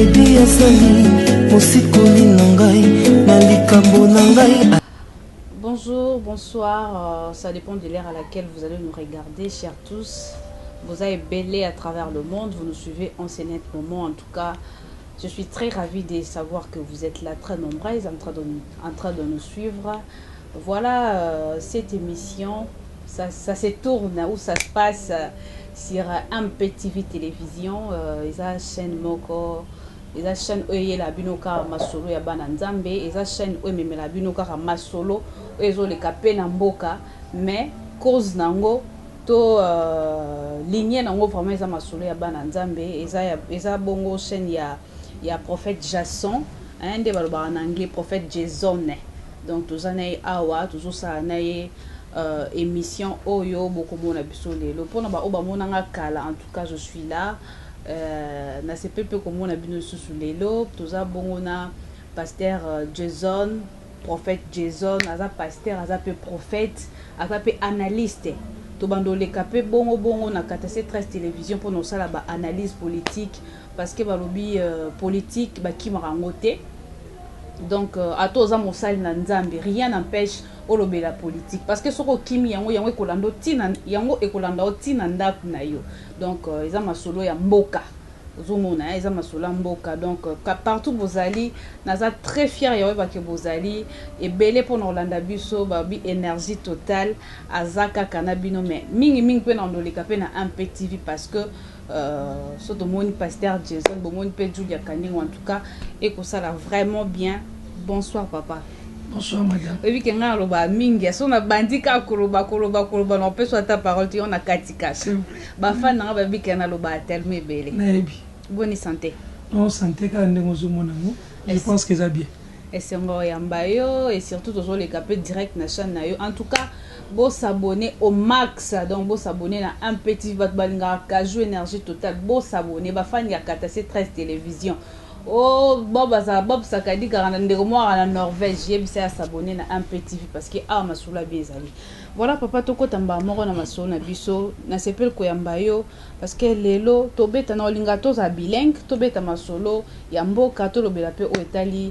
baby azali mosikoli na ngai na likambo na ngai. Bonjour, bonsoir, ça dépend de l'ère à laquelle vous allez nous regarder, chers tous. Vous avez bêlé à travers le monde, vous nous suivez en ce net moment. En tout cas, je suis très ravie de savoir que vous êtes là très nombreuses en train de nous suivre. Voilà, cette émission, ça se tourne où ça se passe sur MPTV Télévision. Ils ont chaîne Moko. Eza chaîne oye la binoka masolo ya bana nzambe, eza chaîne oye meme la binoka masolo ezo le kapé na mboka, mais cause nango to lignée nango vraiment eza masolo ya bana nzambe, eza bongo chaîne ya prophète Jason, hein, de baloba en anglais prophète Jason. Donc tozana awa tozo sa naye émission oyo bokomona biso lelo pona ba oba monanga kala. En tout cas je suis là. Na se pepe comme on a bien sous l'élo, tous a bon on a pasteur Jason, prophète Jason, aza pasteur, aza peu prophète, aza peu analyste. To bando le capé bon on a 13 télévision pour nous ça là ba analyse politique parce que ba lobby politique ba qui marangote. Donc à tous à mon salle na nzambe rien n'empêche au lobby la politique parce que soko kimi yango ekolando tina yango ekolanda tina ndaku na yo. Donc ils ont ma solo ya mboka zomona ils ont ma solo mboka. Donc partout vous allez naza très fier ya ba ke vous allez et belé pour Orlando biso ba bi énergie totale azaka kanabino mais mingi pe na ndoleka pe na MPTV parce que surtout mon pasteur Jason bon pe Julia Kaning en tout cas et que ça là vraiment bien. Bonsoir papa. Bonsoir madame. Oui que nga loba mingi so na bandika koloba na peut soit ta parole tu on a katika. Ba fan na ba bi que na loba tellement belle. Naibi. Bonne santé. Non santé ka ndengo zo monango. Je pense que ça bien. Et c'est ngo yamba yo et surtout toujours les capés direct na chaîne na yo. En tout cas beau s'abonner au max, donc beau s'abonner na un petit balinga Kaju énergie totale, beau s'abonner ba fan ya 13 télévision. Oh Bob Sakadi garandeko moi en Norvège, j'ai s'abonner na un petit parce que ah masula bizali. Voilà papa toko tamba moko na masolo na biso na sepel ko yamba yo parce que lelo tobeta na olinga to za bilingue tobeta masolo ya mboka to lobela pe o etali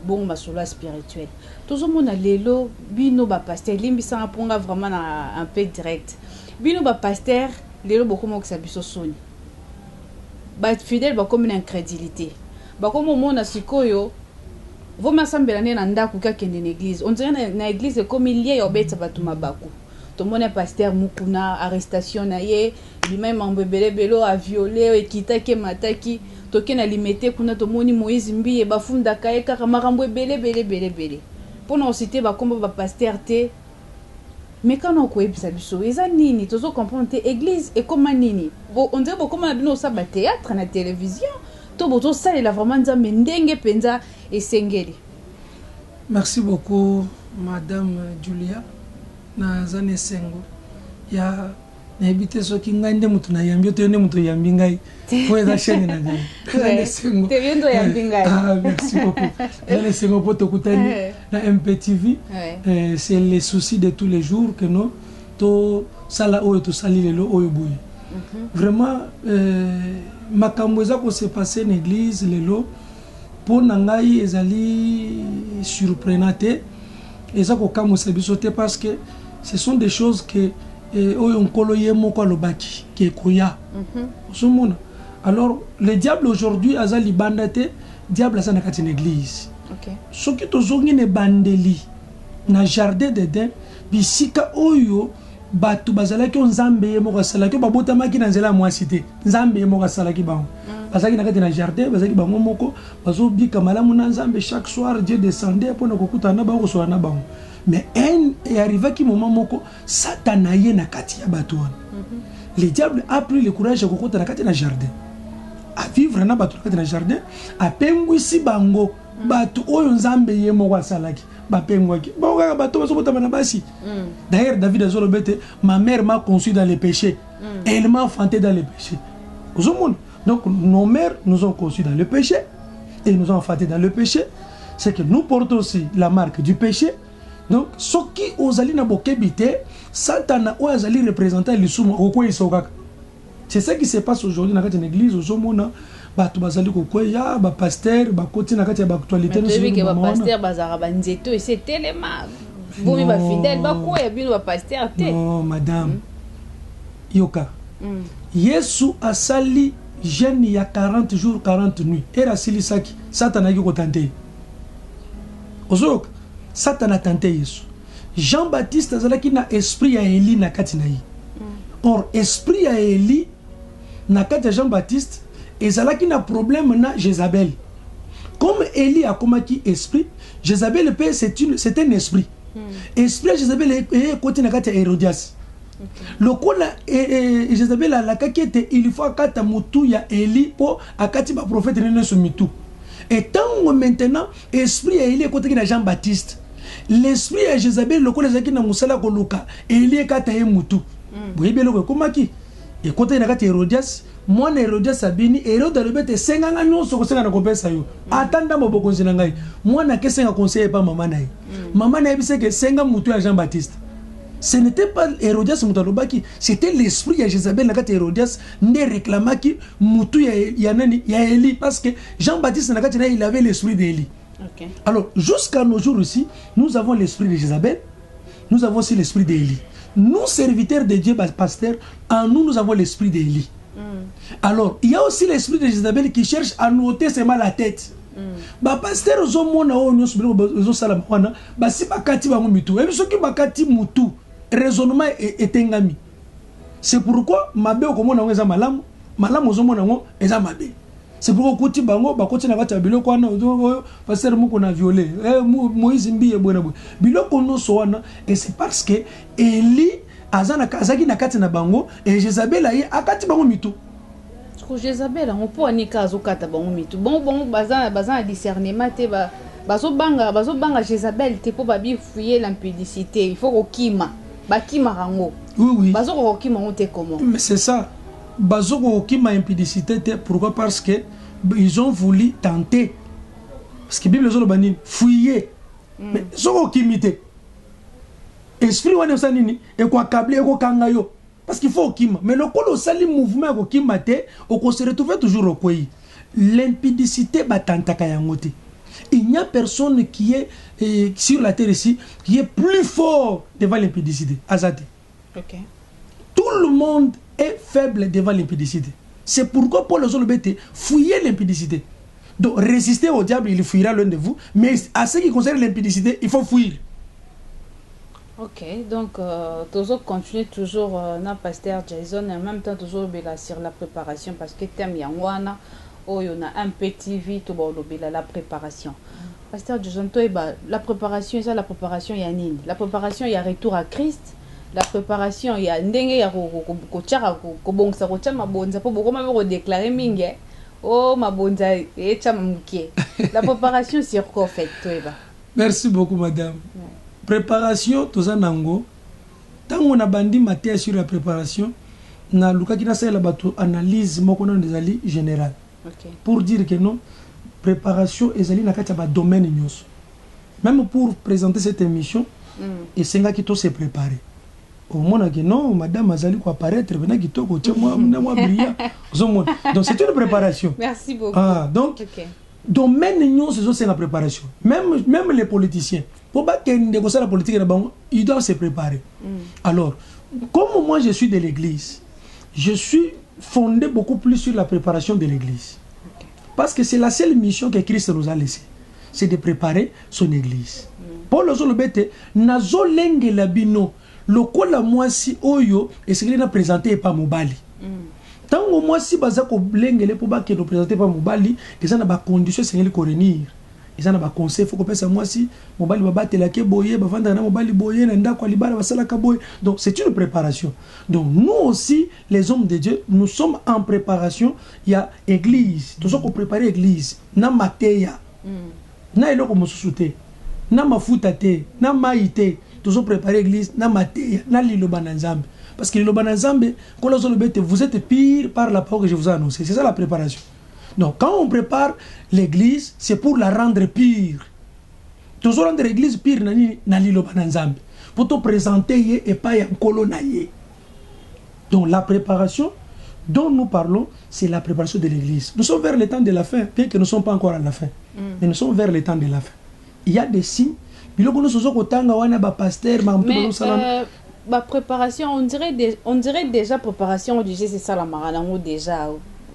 bon masolo spirituel. Toujours mona lelo bino ba pasteur limbisa aponga vraiment na un peu direct. Bino ba pasteur lelo bokomo ko sabiso soni. Ba fidèle ba comme une incrédulité. Ba comme au monde sikoyo vous m'assemblez na ndaku ka kende na église. On dirait na église comme il y a obeta batuma baku. To mona pasteur mukuna arrestation na ye, bima mambebele belo a violé et kitake mataki, to kena limité kuna to moni Moïse mbiye bafunda kaye kaka makambo belé. Pour non citer ba comme ba pasteur te mais quand on koyebisa biso eza nini tozo comprendre te église et comme nini on dirait comme na bino sa ba théâtre na télévision to boto ça la vraiment nzambe ndenge penza et sengeli. Merci beaucoup madame Julia na zane sengo ya na ebite so kingande mutu na yambio te ne mutu yambi ngai po eza chaîne na ngai zane sengo te viendo yambi ngai. Ah merci beaucoup zane sengo poto kutani na MPTV. C'est les soucis de tous les jours que nous to sala oyo to sali lelo oyo boye. Vraiment makambo eza ko se passer en église lelo pour nangai ezali surprenante eza ko kamusa biso te parce que ce sont des choses que oyo nkolo yemo ko lobaki ke koya. Osomona. Alors le diable aujourd'hui azali bandate diable azana kati na église. OK. Soki tozongi ne bandeli na jardin d'Eden bisika oyo batu bazalaki nzambe yemo ko salaki babotamaki na nzela mwasi te nzambe yemo ko salaki bango bazaki na kati na jardin bazaki bango moko bazobika malamu na nzambe chaque soir Dieu descendait pour na kokutana bango so na bango. Mais est arrivé qui moment moko Satan aye na kati ya batu wana. Le diable a pris le courage de kokota na kati na jardin a vivre na batu na kati na jardin a pengwisi bango batu oyo nzambe yemo ko salaki bapengwaki bonga bato bazobota bana basi. D'ailleurs David azolobete ma mère m'a conçu dans les péchés et elle m'a enfanté dans les péchés. Donc nos mères nous ont conçus dans le péché et nous ont enfantés dans le péché. C'est que nous portons aussi la marque du péché. Donc ce qui ozali na bokebite Satan o azali représenter l'isumu okwe isokaka. C'est ça qui se passe aujourd'hui dans l'église. bato bazali kokwea ba pasteur ba koti na kati ya ba actualité nous sommes ba pasteur bazara ba nzeto et c'est tellement vous ba fidèle ba koya bino ba pasteur te. Non madame. Yoka. Yesu asali jeune il y a 40 jours 40 nuits. Era silisaki Satan aki ko tenter. Ozok Satan a tenté Yesu. Jean-Baptiste azalaki na esprit ya Élie na kati na ye. Or esprit ya Élie na kati ya Jean-Baptiste ezalaki na problème na Jézabel. Comme Élie a komaki esprit, Jézabel c'est un esprit. Esprit ya Jézabel est côté na kati ya Hérodias. Le kola Jézabel la kakete il faut akata mutu ya Élie po akati ba prophète nene so mitu. Et tant maintenant esprit ya Élie est côté na Jean-Baptiste. L'esprit de Jézabel, le kola zaki na musala ko luka, Élie kata ye mutu. Boyebe loko komaki. Et côté na kati Hérodias, moi na Hérodias abini, Hérode alobete senga nga nyonso ko senga na kopesa yo. Atanda mobokonzi na ngai. Moi na ke senga conseiller pas maman na ye. Maman na yebise ke senga mutu ya Jean-Baptiste. Ce n'était pas Hérodias mutalobaki, c'était l'esprit de Jézabel na kati Hérodias ne réclamaki mutu ya nani ya Élie parce que Jean-Baptiste na kati na il avait l'esprit d'Élie. Okay. Alors, jusqu'à nos jours ici, nous avons l'esprit de Jézabel, nous avons aussi l'esprit d'Élie. Nous, serviteurs de Dieu, pasteurs, en nous, nous avons l'esprit d'Élie. Alors, il y a aussi l'esprit de Jézabel qui cherche à nous ôter seulement la tête. Ba pasteur ozomona o nyonso bezo sala wana ba si bakati bango mitu et soki bakati mutu raisonnement etengami. C'est pourquoi mabe okomona ngo eza malamu ozomona ngo eza mabe. C'est pourquoi kuti bango bakoti na kati ya biloko wana pasteur moko na violé Moïse mbiye bwana bwana biloko nyonso wana et c'est parce que Élie azaki na kati na bango et Jézabel aye akati bango mitu. Ko Jézabel on peut anika azokata bango mitu bon bazan discernement te bazobanga Jézabel te po babi fouiller l'impudicité il faut kokima bakima rango. Oui bazoko kokima on te comment. Mais c'est ça. Bazoko qui m'a impudicité, pourquoi? Parce que ils ont voulu tenter. Parce que la Bible dit fouiller. Mais zoko qui mité. Esprit wane sanini et quoi câbler et quoi kangayo. Parce qu'il faut kima. Mais le colossal mouvement ko kimate, on se retrouve toujours au pays. L'impudicité batanta kayangote. Il n'y a personne qui est sur la terre ici qui est plus fort devant l'impudicité. Azate. OK. Tout le monde est faible devant l'impudicité. C'est pourquoi Paul Zolobete fouiller l'impudicité. Donc résister au diable, il fuira l'un de vous. Mais à ce qui concerne l'impudicité, il faut fuir. Ok, donc toujours continuer toujours na pasteur Jason et en même temps toujours sur la préparation parce que thème yangwana oh y a un petit vite au la préparation. Pasteur Jason toi la préparation ça la préparation yanine. La préparation il y a retour à Christ. La préparation il y a ndenge ya ko tchara ko bongsa ko tchama bonza po boko ma déclarer mingi oh ma bonza e tchama mukie. La préparation sur quoi fait toi Merci beaucoup madame. Préparation toza nango tango na bandi matière sur la préparation na luka kina sala bato analyse moko na ndezali général. Okay. Pour dire que non préparation ezali na kati ba domaine nyos. Même pour présenter cette émission et senga kito se préparer. Au moins que non madame azali ko apparaître venant kitoko tche moi brillant. Donc c'est une préparation. Merci beaucoup. Ah donc okay. Domaine nyos c'est la préparation. Même les politiciens pour pas qu'ils négocient la politique ils doivent se préparer. Alors comme moi je suis de l'église, je suis fondé beaucoup plus sur la préparation de l'église. Okay. Parce que c'est la seule mission que Christ nous a laissée, c'est de préparer son église. Paul Zolobete nazo lenge la bino lokola mwasi oyo esekeli na présenter pa mobali. Tango mwasi baza ko lengele po ba ke no présenter pa mobali, eza na ba conditions esekeli ko réunir. Ils ont un conseil, il faut que ça moi si mobile baba telake boye ba vendre na mobile boye na ndako libala basala ka boye. Donc c'est une préparation. Donc nous aussi les hommes de Dieu, nous sommes en préparation, il y a église, tous qu'on prépare église, na mateya. Na eloko mosusute, na mafuta te, na maite, tous on prépare église, na mateya, na liloba na nzambe. Parce que liloba na nzambe, vous êtes pire par la parole que je vous ai annoncé. C'est ça la préparation. Donc, quand on prépare l'église, c'est pour la rendre pure. Toujours rendre l'église pure, pour te présenter et pas un colonaye. Donc, la préparation, dont nous parlons, c'est la préparation de l'église. Nous sommes vers le temps de la fin, bien que nous ne sommes pas encore à la fin. Mais nous sommes vers le temps de la fin. Il y a des signes. Mais ma préparation, on dirait déjà préparation du c'est ça la maranango déjà.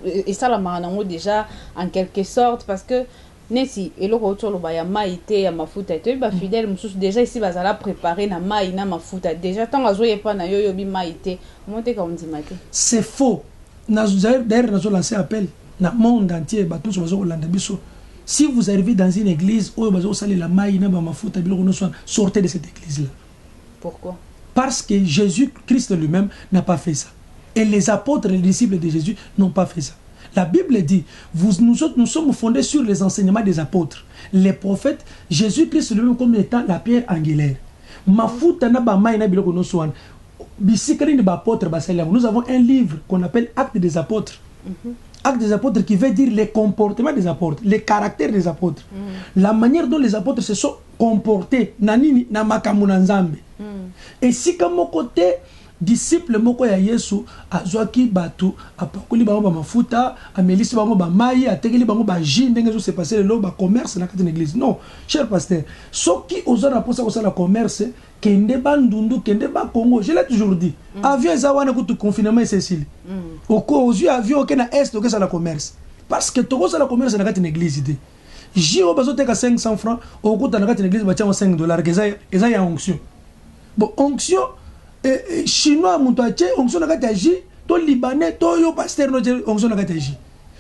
Et ça la maranango déjà en quelque sorte parce que Nesi et le retour le ya maïté ya mafuta et ba fidèle mususu déjà ici bazala préparer na maï na mafuta déjà tant azoye pas na yo bi maïté monter comme dit maté. C'est faux. D'ailleurs nous lancé appel na monde entier ba tous bazo kolanda biso. Si vous arrivez dans une église où bazo sali la maï na ba mafuta biloko no sortez de cette église là. Pourquoi? Parce que Jésus-Christ lui-même n'a pas fait ça. Et les apôtres, les disciples de Jésus n'ont pas fait ça. La Bible dit, nous sommes fondés sur les enseignements des apôtres, les prophètes, Jésus-Christ lui-même comme étant la pierre angulaire. Nous avons un livre qu'on appelle Actes des apôtres. Actes des apôtres qui veut dire les comportements des apôtres, les caractères des apôtres. La manière dont les apôtres se sont comportés. Et si comme côté disciple moko ya Yesu azwaki batu apakoli bango ba mafuta amelisi bango ba mai atekeli bango ba jin ndenge zo se passer le lo ba commerce na kati na église non cher pasteur soki ozana posa ko sala commerce kende ba ndundu kende ba Congo je l'ai toujours dit avion za wana ko tu confinement Cécile oko ozu avion ke na est ko sala commerce parce que toko sala commerce na kati na église de jiro bazo teka 500 francs oko ta na kati na église ba tia $5 que eza ya onction bon onction chinois mutuache onction nakati ji to libanais to yo pasteur no onction nakati ji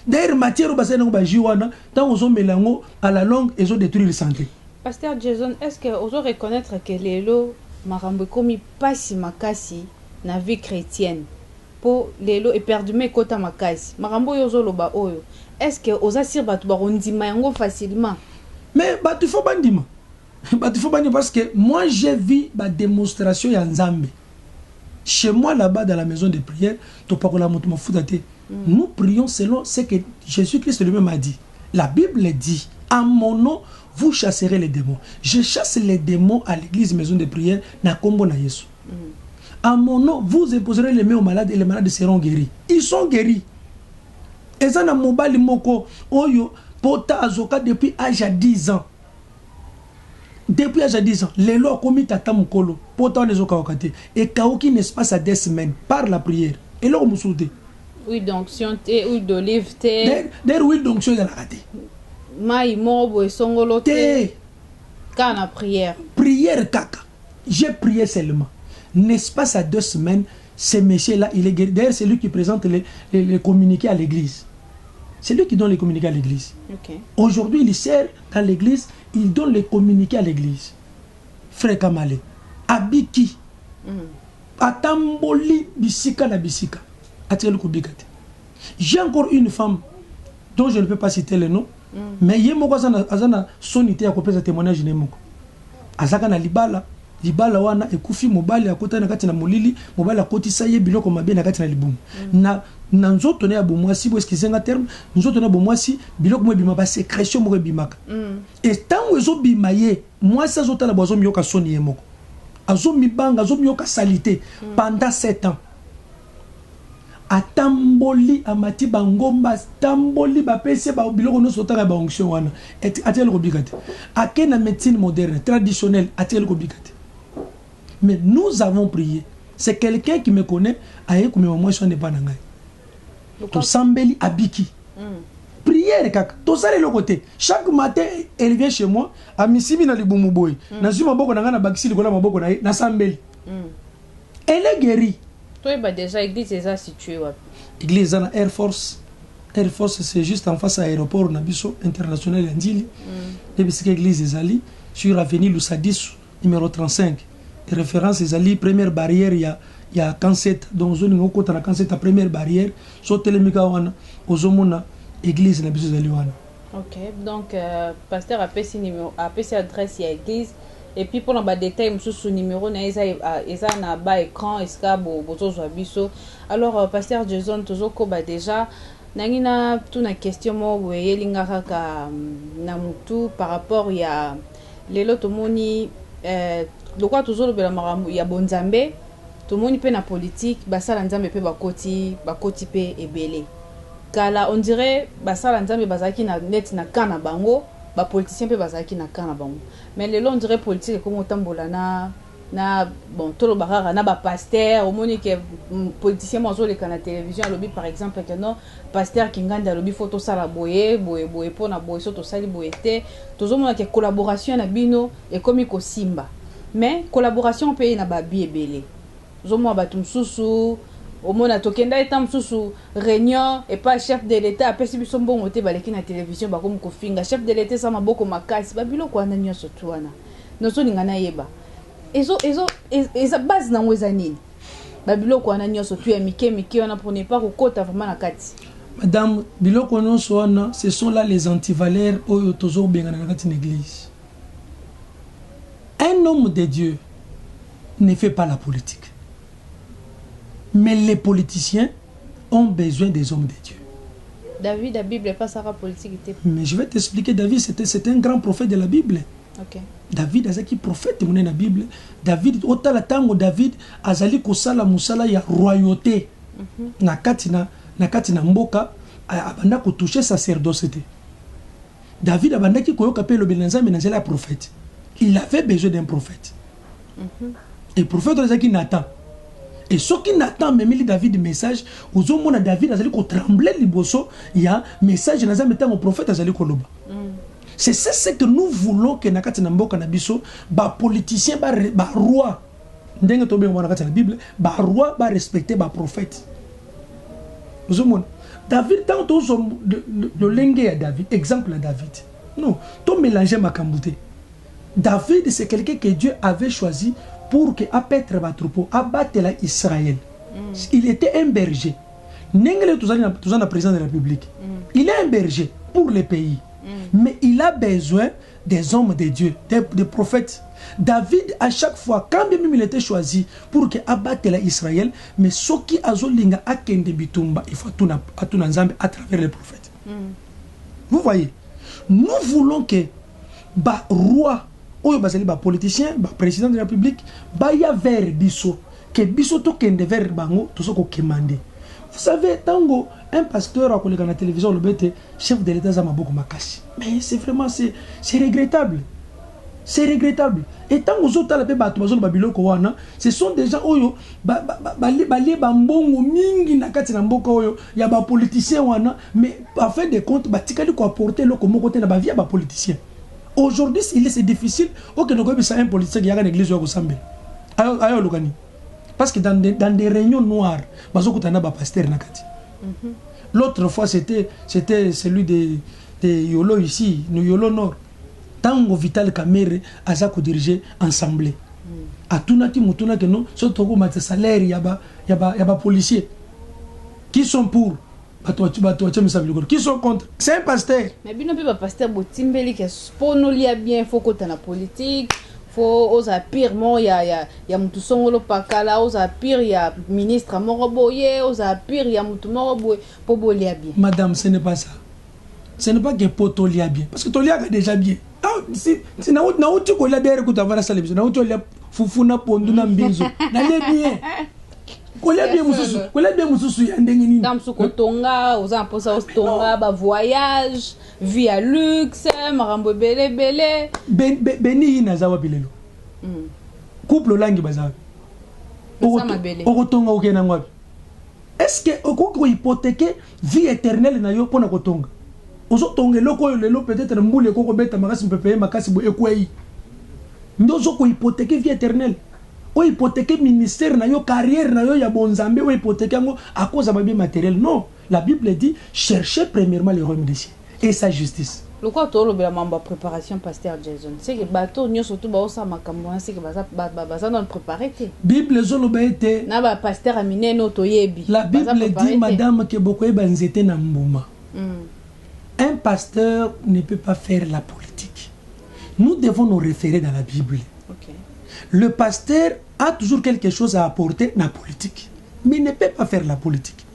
d'ailleurs matière basé na ba ji wana tant ozo melango à la longue et zo détruire la santé. Pasteur Jason, est-ce que ozo reconnaître que lelo marambo komi pasi makasi na vie chrétienne pour lelo et perdumer kota makasi marambo yo zo loba oyo est-ce que oza sir batu ba rondima yango facilement mais batu faut bandima batu faut bandima parce que moi j'ai vu ba démonstration ya Nzambe. Chez moi, là-bas, dans la maison de prière, nous prions selon ce que Jésus-Christ lui-même a dit. La Bible dit, à mon nom, vous chasserez les démons. Je chasse les démons à l'église, maison de prière, na kombo na Yesu. À mon nom, vous imposerez les mains aux malades et les malades seront guéris. Ils sont guéris. Et ça, na mobile moko, oyo, pota azoka depuis âge à 10 ans. Depuis l'âge de 10 ans, les lois commis tata mukolo, pourtant les okawakate, et kaoki n'espace à des semaines par la prière. Et là, on me soude. Oui, d'onction, huile d'olive, D'ailleurs, huile d'onction, il y a la raté. Maï, morbo et songolote. Kana prière. Prière, kaka. J'ai prié seulement. N'espace à 2 semaines, ce monsieur-là, il est guéri. D'ailleurs, c'est lui qui présente les communiqués à l'église. C'est lui qui donne les communiqués à l'église. Okay. Aujourd'hui, il sert dans l'église, il donne les communiqués à l'église. Frère Kamale, Abiki, Atamboli, Bisika na Bisika, j'ai encore une femme dont je ne peux pas citer le nom, mais il y a sonité à copier ce témoignage. Azaka na libala wana ekufi mobali akota na kati na molili mobali akotisa ye biloko mabe na kati na libumu na nzoto ne ya bomwasi bo eskizenga terme nzoto na bomwasi biloko mo bima ba sécrétion mo bimaka et tango ezo bima ye mwasi azotala bozo miyoka soni ye moko azo mibanga azo miyoka salité pendant 7 ans atamboli amati bangomba tamboli bapese ba biloko no sotaka ba onction wana atel kobikate akena médecine moderne traditionnelle atel kobikate. Mais nous avons prié. C'est quelqu'un qui me connaît. Aïe, comme moi, je ne sais pas. To sambeli abiki. Prière, kaka. To sale le côté. Chaque matin, elle vient chez moi. A misimi na libumu boy. Na zuma boko na ngana bakisi likola maboko na sambeli. Elle est guérie. Toi, bah déjà, l'église est située. L'église est Air Force. Air Force, c'est juste en face à l'aéroport Nabiso international Andili. Depuis que l'église est allée sur l'avenue Lusadisu, numéro 35. Référence ezali première barrière il y a Kanset donc zone ngoko ta Kanset ta première barrière so telemika wana ozomona église na biso ezali wana. OK, donc pasteur a pesi numéro a pesi adresse ya église et puis pour le détail mususu numéro na eza na ba écran eska bozo biso. Alors pasteur Jason tozoko ba déjà nangina tuna question mo weyelinga kaka na mutu par rapport ya lelo tomoni le quoi toujours le marambo ya bonzambe tout le monde peut na politique basala nzambe pe bakoti pe ebele kala on dirait basala nzambe bazaki na net na kana bango ba politicien pe bazaki na kana bango mais le long on dirait politique comme otambola na bon tolo barara na ba pasteur au moni que politicien mo zo le kana télévision lobby par exemple que non pasteur kinganda lobby photo sala boye pona boye soto sali boye te tozo mona que collaboration na bino et comme ko simba mais collaboration pe na ba biebele zo mo ba tumsusu au mona tokenda etam susu réunion et pas chef de l'état apesi biso mbongo te baleki na télévision ba comme ko finga chef de l'état sama boko makasi ba biloko wana nyoso tuana nozo lingana yeba eza base na ngweza nini babiloko wana nyoso tu ya mike wana pour ne pas kokota vraiment na kati madame biloko nyonso wana ce sont là les antivaleurs oyo tozo benga na kati na église. Un homme de Dieu ne fait pas la politique, mais les politiciens ont besoin des hommes de Dieu. David la Bible pas ça politique était. Mais je vais t'expliquer. David c'était un grand prophète de la Bible. OK. David azaki prophète mona na Bible. David otala tango David azali kosala musala ya royauté. Na kati na mboka abanda ko toucher sacerdoce. David abandaki koyoka pe lobela nzambe na nzela prophète. Il avait besoin d'un prophète. Et prophète azaki Nathan. Et ce qui Nathan memeli David message, ozo mona David azali ko trembler liboso ya message na nzambe tango prophète azali ko loba. C'est ce que nous voulons que nakati na mboka na biso ba politicien ba roi ndenge to benga nakati na Bible ba roi ba respecter ba prophète. Ozo mona David tant to de lenge ya David, exemple à David. Non, to mélanger makambouté. David c'est quelqu'un que Dieu avait choisi pour que apetre ba troupeau, abattre la Israël. Il était un berger. Nengele tuzana président de la République. Il est un berger pour le pays. Mais il a besoin des hommes de Dieu, des prophètes. David, à chaque fois, quand même il était choisi pour que abatte Israël, mais ce qui a zolinga a kende bitumba, il faut tout à travers les prophètes. Vous voyez, nous voulons que ba roi, ou ba politicien, ba président de la République, ba ya vers biso, que biso to kende vers bango, tout ce qu'on commande. Vous savez, tango, un pasteur a collé dans la télévision, le bête, chef de l'État, Zamaboko Makashi. Mais c'est vraiment, c'est regrettable. C'est regrettable. Et tant que autres la bateau babilo kowana, ce sont des gens oyo balé bambongo mingi na kati na mboka oyo ya ba politiciens wana, mais en fait de compte batikali ko apporter le comme côté na ba vie ba politicien. Aujourd'hui, c'est difficile. OK, donc c'est un politicien qui y a dans l'église au Sambe. Ayo logani. Parce que dans des réunions noires, bazokutana ba pasteur na kati. L'autre fois c'était celui de Yolo ici, nous Yolo Nord. Tango Vital Kamere azako diriger assemblée. Atunaki mutuna que non, surtout ko mat salaire yaba policiers qui sont pour qui sont contre. C'est un pasteur. Mais bino pe ba pasteur botimbeli que spono lia bien faut que na politique. Faut osa pire mo ya mutu songolo pakala osa pire ya ministre moroboye osa pire ya mutu moroboye pour bolia bien. Madame, ce n'est pas ça. Ce n'est pas que poto lia bien parce que tolia déjà bien. Ah si na uti ko lia derrière ko tavara salibso na uti lia fufuna pondu na mbinzo. Na le bien. Ko lia bien mususu ya ndenge nini. Dam su kotonga osa posa ostonga ba voyage via luxe marambo belé beni ina zawa bilelo. Couple langi bazawa. Okotonga okena ngwapi. Est-ce que okoko hypothéquer vie éternelle na yo pona kotonga? Ozo tonga loko lelo peut-être mbule koko beta makasi mpepeye makasi bo ekwei. Ndozo ko hypothéquer vie éternelle. O hypothéquer ministère na yo carrière na yo ya bonzambe o hypothéquer ngo à cause de bien matériel. Non, la Bible dit cherchez premièrement le royaume des cieux et sa justice. Le quoi to lobela mamba préparation pasteur Jason. C'est que bateau nyo surtout ba osa makambo c'est que baza dans préparer té. Bible zoloba été na ba pasteur amine no to yebi. La Bible dit madame que beaucoup e banzete na mbuma. Un pasteur ne peut pas faire la politique. Nous devons nous référer dans la Bible. Okay. Le pasteur a toujours quelque chose à apporter dans la politique, mais il ne peut pas faire la politique.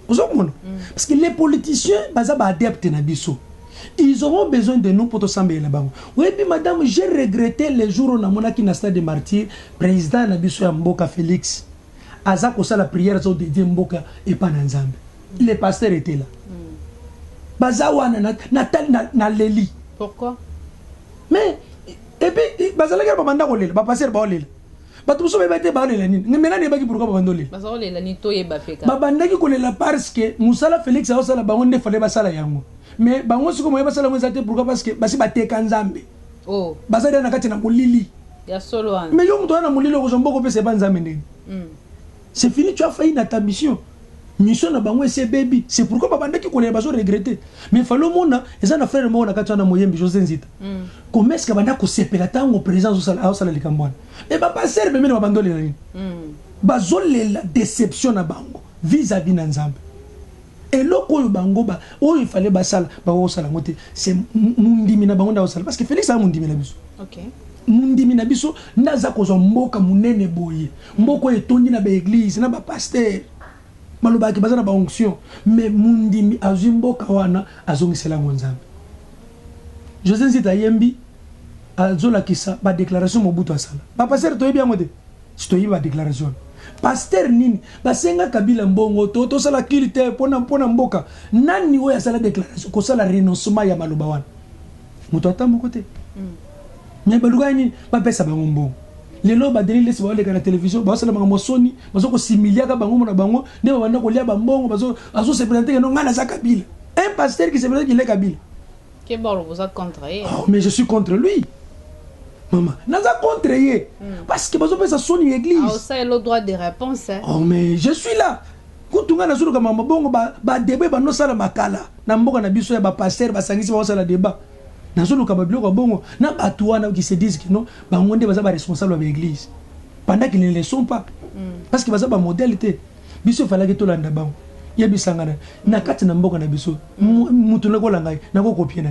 Parce que les politiciens, ils auront besoin de nous pour tout s'embêter là-bas. Oui, puis madame, j'ai regretté les jours où on a mon stade de martyr, président Nabiso Mboka Félix. aza kosala prière zo dédié mboka epa na nzambe. Le pasteur était là. Baza wana na leli. Pourquoi? Mais et puis bazala ka banda kolela ba pasteur ba olela. Bato so ba te ba olela nini? Ngena ne ba ki pourquoi ba banda olela? Baza olela ni to yeba feka. Ba banda ki kolela parce que Musala Félix a osala bango ne fallait basala yango. Mais bango siko moyeba sala mo zate pourquoi parce que basi bateka nzambe. Oh. Baza na kati na molili. Ya solo wana. Mais yo mto na molili ko zomboko pe c'est pas nzambe ndeni. C'est fini, tu as failli dans ta mission. Mission na bango c'est baby. C'est pourquoi babanda ki kolela bazo regretter. Mais falo mona eza na frère mo na kati na moyembi José Nzita. Comment est-ce que banda ko sepela tango présence au sala likambwana. Mais ba passer be mena babandole na nini. Bazolela déception na bango vis-à-vis na nzambe. Et loko oyo bango ba oyo il fallait basala ba osala ngote c'est mundimi na bango nda osala parce que Félix a mundimi na biso. OK. Mundimi na biso ndaza ko zo mboka munene boye. Mboko etondi na ba église na ba pasteur. Maloba ki bazana ba onction mais mundimi azimboka wana azongisela nzambe. José Nzita yembi azola kisa ba déclaration Mobutu asala. Ba pasteur to bien ngode. Stoyi ba déclaration. Pasteur nini basenga Kabila mbongo to sala kilite pona mboka nani oyo asala déclaration ko sala renoncement ya maloba wana. Muto atambo kote. Mais baluga nini ba pesa bango mbongo. Lelo ba deli lesi ba oleka na télévision ba sala bango soni bazo ko similia ka bango na bango ne ba banda ko lia ba mbongo bazo se présenter que non ngana za Kabila. Un pasteur qui se présente qu'il est Kabila. Que bon vous a contre. Oh, mais je suis contre lui. Maman, naza contre ye. Parce que bazo pesa soni église. Ah ça est le droit de réponse. Oh mais je suis là. Kutunga na zulu kama mbongo ba débat ba no sala makala. Na mboka na biso ya ba pasteur ba sangisi ba sala débat. Na zulu kama biloko bongo na batuana qui se disent que non ba ngonde baza ba responsable de l'église. Pendant qu'ils ne le sont pas. Parce que baza ba modalité. Biso fala ke to landa bango. Ya bisangana na kati na mboka na biso. Mutu na ko langai na ko copier na.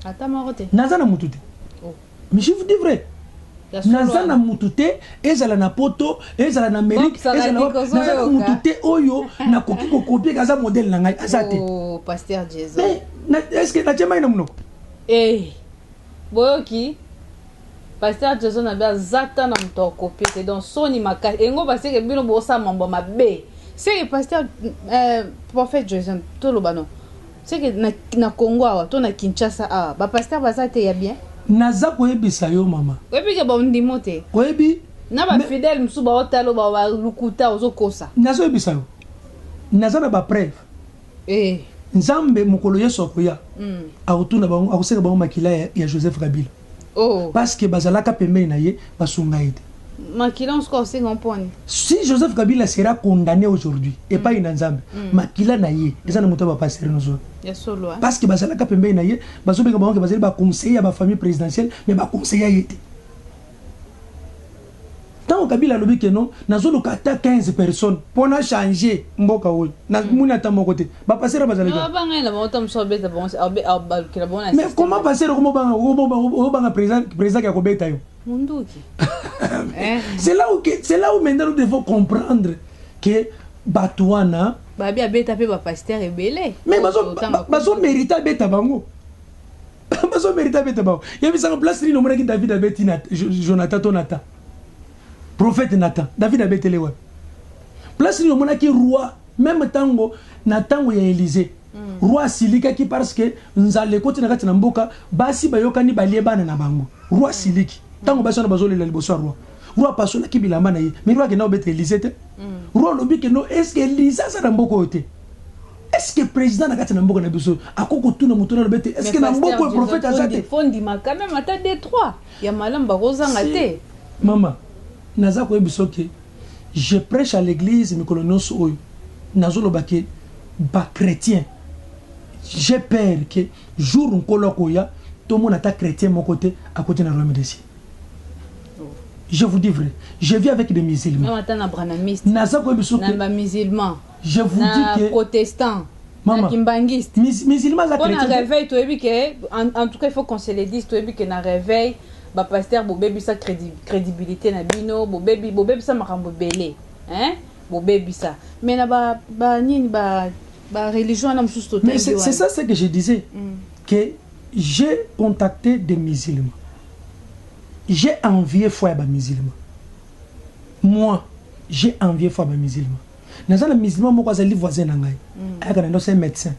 Ata marote. Naza na mutu te. Oh. Mais je vous dis vrai. Naza na mutute ezala na poto ezala na mérite ezala na mutute oyo na koki ko copier kaza modèle na ngai azate. Oh pasteur Jesus. Mais est-ce que na chema ina munoko? Eh. Boyoki. Pasteur Jesus na bia zata na mto copier c'est donc soni maka engo parce que bino bo sa mambo mabe. C'est que pasteur prophète Jesus to lo bano. C'est que na Congo awa to na Kinshasa awa ba pasteur bazate ya bien. Naza koyebisa yo mama. Oyebi ke ba ndimo te. Oyebi na ba fidèle musu ba otalo ba lukuta ozokosa. Nazo yebisa yo. Naza na ba preuve. Nzambe mokolo yeso koya. Autuna bango akoseka bango makila ya Joseph Kabila. Oh. Parce que bazalaka pembeni na ye basunga ite. Makila on score c'est compone. Si Joseph Kabila sera condamné aujourd'hui et pas une Nzambe, makila na ye, eza na muto ba passer nozo. Ya solo. Parce que bazalaka pembeni na ye, bazobeka bango ke bazali ba conseiller ya ba famille présidentielle, mais ba conseiller yete. Tant Kabila lobi que non, nazo kata 15 personnes pour na changer mboka oyo. Na muna ta moko te. Ba passer bazalaka. Non ba ngela ba otam so beta bon que la bonne. Mais comment passer comment banga président ya kobeta yo? Munduki. C'est là où maintenant nous devons comprendre que Batouana. Babi abeta pe ba pasteur ebele. Mais bazo mérita beta bango. Bazo mérita beta bango. Ya bisa en place ni nomona ki David abeti na Jonathan Tonata. Prophète Nathan. David abeti le wa. Place ni nomona ki roi même tango na tango ya Élysée. Roi silika ki parce que nzale koti na kati na mboka basi bayokani baliebana na bango. Roi siliki. Tango basi na bazole la liboso roi. Roi pasola ki bilamba na ye. Mais roi ke na obete Élysée te. Roi lobi ke no est-ce que Élysée ça na mboko te. Est-ce que président na kati na mboka na biso akoko tuna mutuna lobete est-ce que na mboko le prophète azate. Fondi ma quand même ata D3. Ya malamba rozanga te. Maman, naza ko biso ke je prêche à l'église mikolo nyonso oyo. Nazo lobake ba chrétien. J'ai peur que jour nkolo koya tout le monde est chrétien mon côté à côté de la royaume des cieux. Je vous dis vrai, je vis avec des musulmans. Musulmans. Je vous dis que protestants. Maman, musulmans la chrétien. On a réveil en tout cas il faut qu'on se le dise toi que na réveil ba pasteur bo baby sa crédibilité na bino bo baby sa makambo belé hein bo baby ça mais na ba nini ba religion na msusu total. Mais c'est ça ce que je disais que j'ai contacté des musulmans. J'ai envié foi à des musulmans. Moi, j'ai envié fois ba musulman nazala musulman moko azali voisin na ngai aka na c'est médecin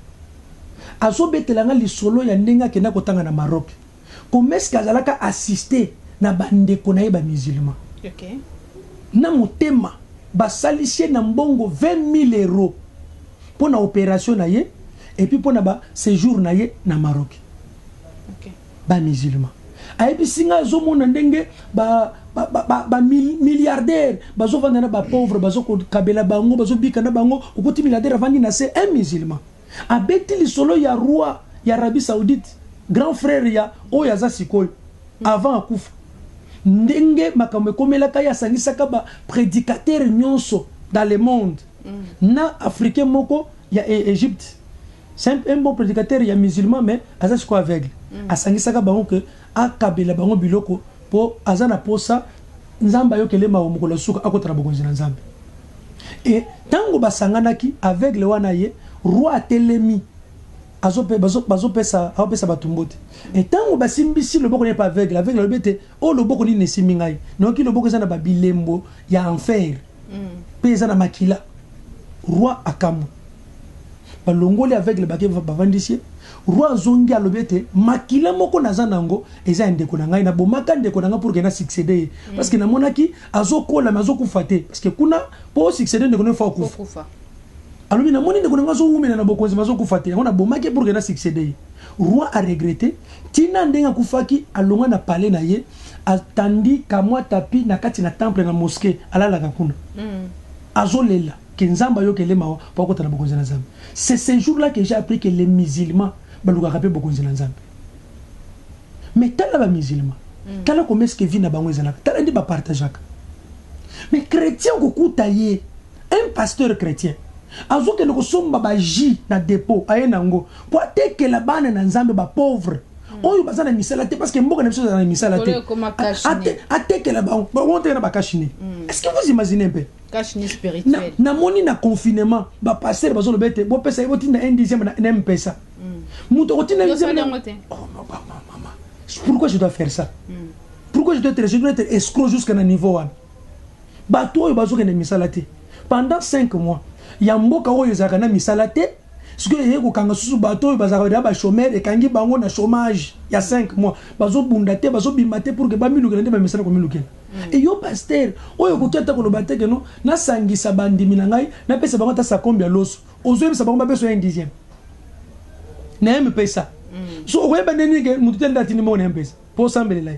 azobetelanga lisolo ya ndenga kenda kotanga na Maroc comment est-ce qu'azalaka assister na bandeko na ye ba musulman OK na motema basalisie na mbongo 20 000 euros pour na opération na ye et puis pour na ba séjour na ye na Maroc OK ba musulman ayebi singa azomona ndenge ba milliardaire bazovanda na ba pauvre bazokabela bango bazobika na bango okoti milliardaire avandi na se un musulman abeti lisolo ya roi ya Arabie Saoudite grand frère ya oyo aza sikoyo avant akufa ndenge makambo ekomelaka ya sangisaka ba prédicateur nyonso dans le monde na africain moko ya Égypte c'est un bon prédicateur ya musulman mais aza siko aveugle asangisaka bango que akabela bango biloko po azana posa nzamba yokele mawo mokolo suka akotara bokonzi na nzambe et tango basanganaki aveugle wana ye roi atelemi bazopesa batumbote et tango basimbisi loboko ne pas aveugle lobete o loboko ni nesimi ngai noki loboko zana babilembo ya enfer pesa na makila roi akamu balongoli aveugle bavandisi roi zongi alobete makila moko naza nango eza ndeko na ngai na bomaka ndeko na nga pour que na succéder parce que na monaki azokola mazokufa te parce que kuna po succéder ndeko ne fa kufa alobi na moni ndeko na nga zoumela na bokonzi mazokufa te on a bomaki pour que na succéder roi a regretté tina ndenga kufaki alonga na palais na ye atandi kamwa tapi na kati na temple na mosquée alala kakuna azolela kenzamba yokele mawa po kota na bokonzi na nzambe c'est ce jour-là que j'ai appris que les musulmans baluka rapé bokonzi na nzambe mais tala ba musulman tala comment est-ce que vit na bango ezalaka tala ndi ba partageaka mais chrétien kokuta ye un pasteur chrétien azoke le kosomba ba ji na dépôt aye nango po atekela bana na nzambe ba pauvre oyo baza na misala te parce que mboka na biso na misala te atekela bango bonte na ba kashine est-ce que vous imaginez un peu kashine spirituel na moni na confinement ba passer bazo lobete bo pesa yebo tinda 1/10 na mpesa muto kotina 1/10 oh maman pourquoi je dois faire ça pourquoi je dois être escroc jusqu'à un niveau là bato oyo bazo kena misala te pendant 5 mois ya mboka oyo ezaka na misala te ce que yeko kanga susu bato oyo bazaka ba chômeur ekangi bango na chômage ya 5 mois bazo bunda te bazo bimate pour que ba milukela te ba misala ko milukela et yo pasteur oyo koketa ko lobate ke no na sangisa bandimi na ngai na pesa bango ta sa combien loso ozo yebisa bango ba beso 1/10 na yeme pesa so oyeba neni ke mutu tenda tini mo na pesa po sambelela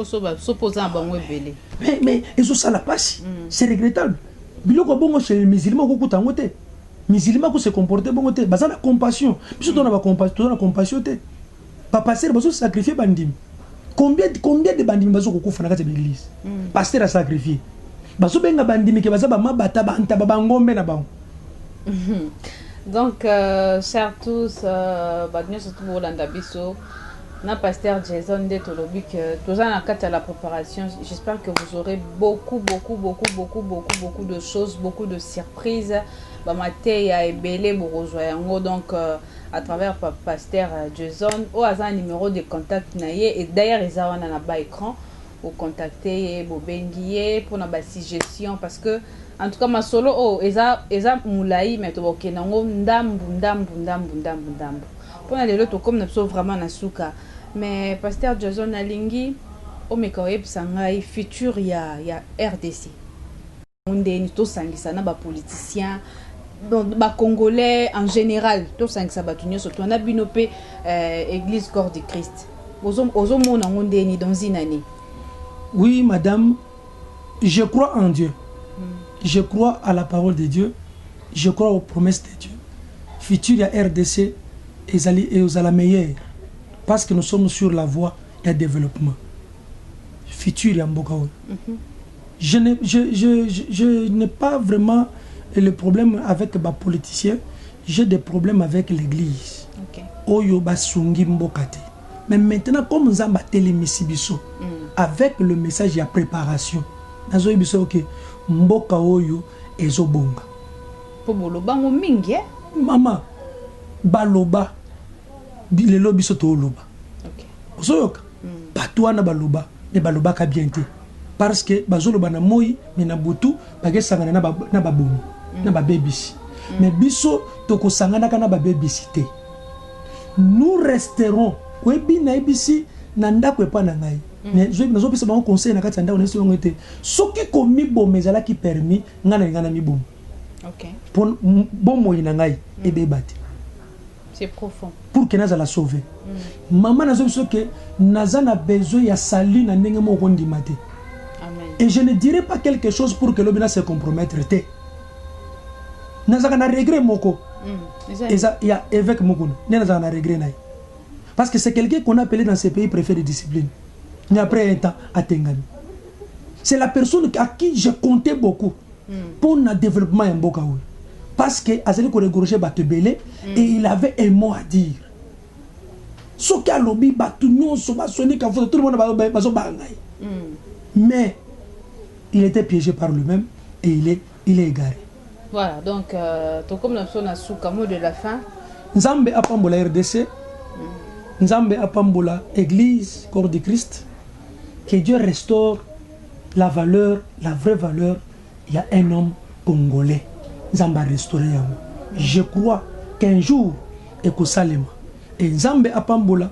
so posa bango ebele mais eso sala pasi c'est regrettable biloko bongo chez les musulmans ko kutango te musulman ko se comporter bongo te bazana compassion biso dona ba compassion te pa passer bazo sacrifier bandimi combien de bandimi bazo kokufa na kati ya l'église pasteur a sacrifié bazo benga bandimi ke bazaba mabata banta babangombe na bango donc chers tous badnyo surtout bolanda biso na pasteur Jason de tolobi que tous en kati à la préparation j'espère que vous aurez beaucoup de choses beaucoup de surprises ba maté ya ebele borozwa yango donc à travers pasteur Jason ou à un numéro de contact na ye et d'ailleurs ils ont na bas écran ou contacter bobengiye pour na ba suggestion parce que en tout cas ma solo oh eza moulai mais to bokenango ndambu pour les autres comme nous vraiment na suka mais pasteur Jason Alingi o mekoyeb sangai futur ya RDC onde ni to sangisa na ba politiciens ba congolais en général to sangisa ba tunyo so to na binope église corps de Christ ozo mona onde ni dans une année. Oui madame, je crois en Dieu. Je crois à la parole de Dieu. Je crois aux promesses de Dieu. Futur ya RDC et aux la meilleure parce que nous sommes sur la voie du développement. Futur ya mboka. Je n'ai pas vraiment le problème avec les politiciens. J'ai des problèmes avec l'église. Oyo basungi mboka te. Mais maintenant comme nzamba telemisi biso avec le message ya préparation. Nazo biso que mboka oyo ezobonga. Po boloba ngo mingi Mama baloba bilelo biso to loba. OK. Osoyoka. Batwana baloba mais baloba ka bien te. parce que bazoloba na moi mais na butu bakesangana na babomi na babebisi mais biso tokosangana kana babebisi te. Nous resterons webi na ebisi na ndako epa na ngai mais je nazopesa bango conseil na kati ya ndako na esi te soki komi boma ezalaki permis ngana ngana mi boma. OK. Pour bomo ina ngai ebeba te. C'est profond. Pour que nazala sauver. Maman nazo que nazana besoin ya sali na ndenge moko ndima te. Amen. Et je ne dirai pas quelque chose pour que l'obéna se compromettre te. Nazaka na regret moko. Eza ya évêque moko. Nazaka na regret naï. Parce que c'est quelqu'un qu'on a appelé dans ces pays préfet de discipline. Mais après un temps à Tengami. C'est la personne à qui je comptais beaucoup pour le développement en Bokaoui. Parce que Azali Koregorje Batebele et il avait un mot à dire. Ce qui a lobby, tout le monde a mais il était piégé par lui-même et il est égaré. Voilà, donc, comme nous sommes sous mot de la fin. Nzambe apambola RDC, Nzambe apambola Église, corps de Christ, que Dieu restaure la valeur, la vraie valeur. Il y a un homme congolais. Nzamba restauré. Je crois qu'un jour, ekosalema. Et Nzambe apambola,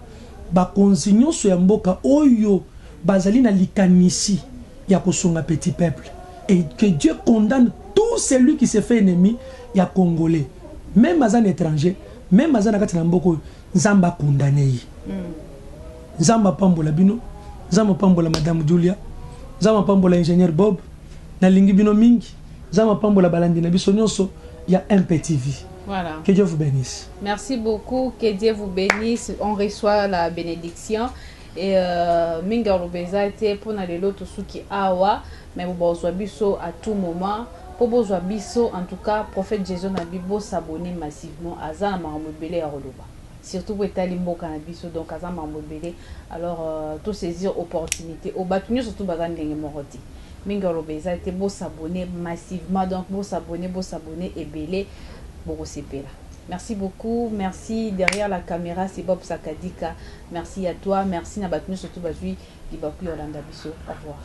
ba konzinyo so ya mboka oyo bazali na likanisi ya kosunga petit peuple. Et que Dieu condamne tout celui qui se fait ennemi ya congolais. Même azan étranger, même azan na kati na mboko Nzamba condamné. Nzamba pambola bino, Nzamba pambola madame Julia, Nzamba pambola ingénieur Bob, na lingi bino mingi. Nzamba pambola balandi na biso nyonso ya un petit vie. Voilà. Que Dieu vous bénisse. Merci beaucoup. Que Dieu vous bénisse. On reçoit la bénédiction. Et Minga Robeza était pour les lots qui awa. Mais vous besoin biso à tout moment. Pour besoin biso, en tout cas, prophète Jésus n'a bibo s'abonner massivement à Zana Maramobele à Roloba. Surtout pour être limbo cannabis, donc à Zana Maramobele. Alors, tout saisir opportunité. Au bâtonnier, surtout Bazan Dengemoroti. Minga Robeza était beau s'abonner massivement. Donc, beau s'abonner et belé. Merci beaucoup, merci. Derrière la caméra, c'est Bob Sakadika. Merci à toi, merci Nabatnu, surtout Bazui, Libaku Yolanda Bisso. Au revoir.